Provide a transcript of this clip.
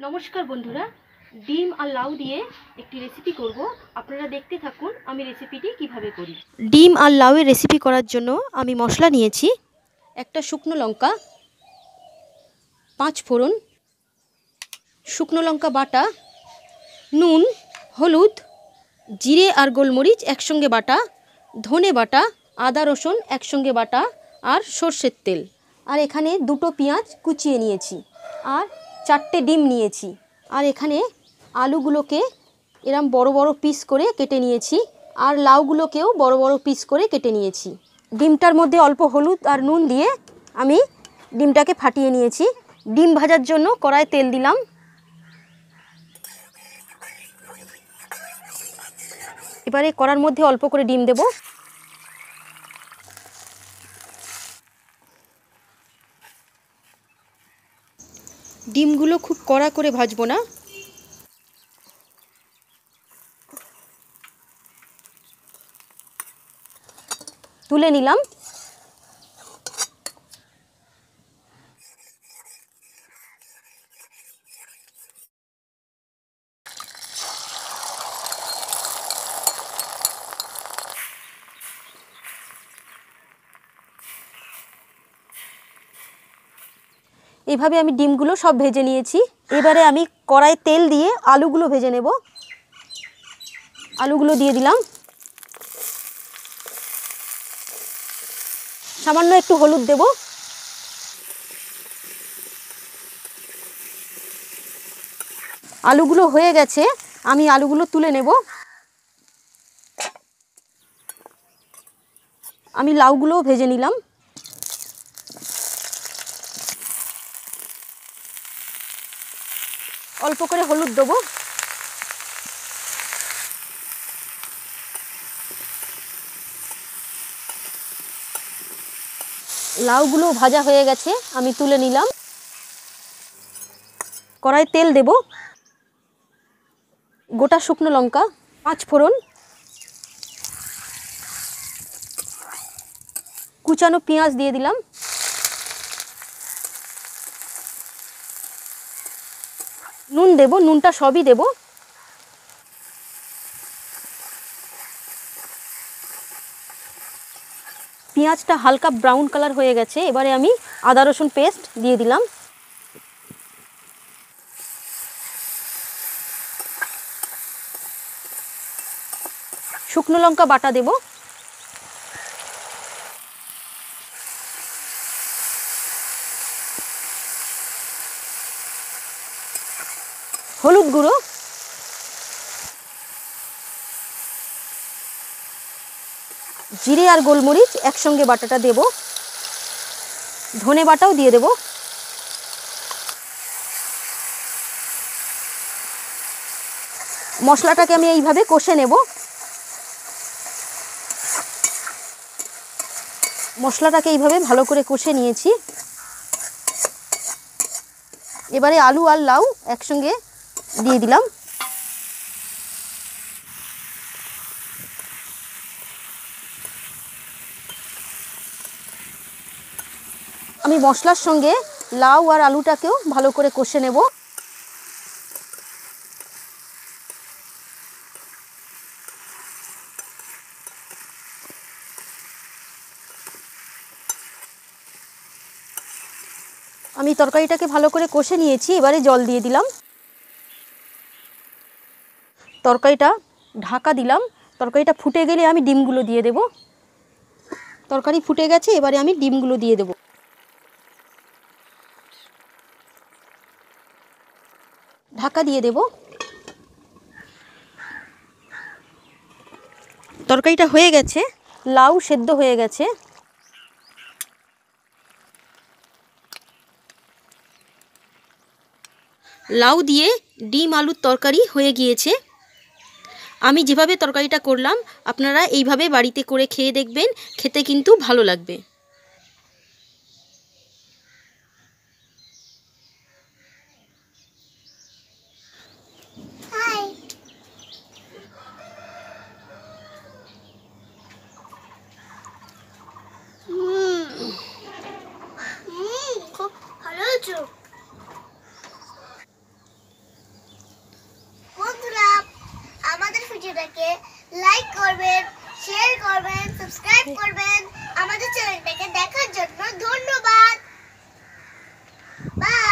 নমস্কার বন্ধুরা, ডিম আর লাউ দিয়ে একটি রেসিপি করব। আপনারা দেখতে থাকুন আমি রেসিপিটি কিভাবে করি। ডিম আর লাউয়ের রেসিপি করার জন্য আমি মশলা নিয়েছি। একটা শুকনো লঙ্কা, 5 ফোড়ন, শুকনো লঙ্কা বাটা, নুন, হলুদ, জিরে আর গোলমরিচ একসঙ্গে বাটা, ধনে বাটা, আদা রসুন একসঙ্গে বাটা আর সর্ষের তেল। আর এখানে 2টো পেঁয়াজ কুচিয়ে নিয়েছি আর 4টে ডিম নিয়েছি। আর এখানে আলুগুলোকে এরম বড় বড় পিস করে কেটে নিয়েছি আর লাউগুলোকেও বড় বড় পিস করে কেটে নিয়েছি। ডিমটার মধ্যে অল্প হলুদ আর নুন দিয়ে আমি ডিমটাকে ফাটিয়ে নিয়েছি। ডিম ভাজার জন্য কড়ায় তেল দিলাম। এবারে কড়ার মধ্যে অল্প করে ডিম দেব। ডিমগুলো খুব কড়া করে ভাজবো না। তুলে নিলাম। এভাবে আমি ডিমগুলো সব ভেজে নিয়েছি। এবারে আমি কড়াই তেল দিয়ে আলুগুলো ভেজে নেব। আলুগুলো দিয়ে দিলাম। সামান্য একটু হলুদ দেব। আলুগুলো হয়ে গেছে, আমি আলুগুলো তুলে নেব। আমি লাউগুলোও ভেজে নিলাম। অল্প করে হলুদ দেবো। লাউগুলো ভাজা হয়ে গেছে, আমি তুলে নিলাম। কড়াই তেল দেব। গোটা শুকনো লঙ্কা, 5 ফোড়ন, কুচানো পেঁয়াজ দিয়ে দিলাম। নুন দেব, নুনটা সবই দেব। পেঁয়াজটা হালকা ব্রাউন কালার হয়ে গেছে, এবারে আমি আদা রসুন পেস্ট দিয়ে দিলাম। শুকনো লঙ্কা বাটা দেব। হলুদ গুঁড়ো, জিরে আর গোলমরিচ একসঙ্গে বাটাটা দেব। ধনে বাটাও দিয়ে দেব। মশলাটাকে আমি এইভাবে কষে নেব। মশলাটাকে এইভাবে ভালো করে কষে নিয়েছি। এবারে আলু আর লাউ একসঙ্গে দিয়ে দিলাম। আমি মশলার সঙ্গে লাউ আর আলুটাকেও ভালো করে কষে নেব। আমি তরকারিটাকে ভালো করে কষে নিয়েছি, এবারে জল দিয়ে দিলাম। তরকারিটা ঢাকা দিলাম। তরকারিটা ফুটে গেলে আমি ডিমগুলো দিয়ে দেব। তরকারি ফুটে গেছে, এবারে আমি ডিমগুলো দিয়ে দেব। ঢাকা দিয়ে দেব। তরকারিটা হয়ে গেছে, লাউ সেদ্ধ হয়ে গেছে। লাউ দিয়ে ডিম আলুর তরকারি হয়ে গিয়েছে। আমি যেভাবে তরকারিটা করলাম আপনারা এইভাবে বাড়িতে করে খেয়ে দেখবেন, খেতে কিন্তু ভালো লাগবে। খুব ভালো হয়েছে। ভিডিওটাকে লাইক করবেন, শেয়ার করবেন, সাবস্ক্রাইব করবেন। আমাদের চ্যানেলটাকে দেখার জন্য ধন্যবাদ। বাই।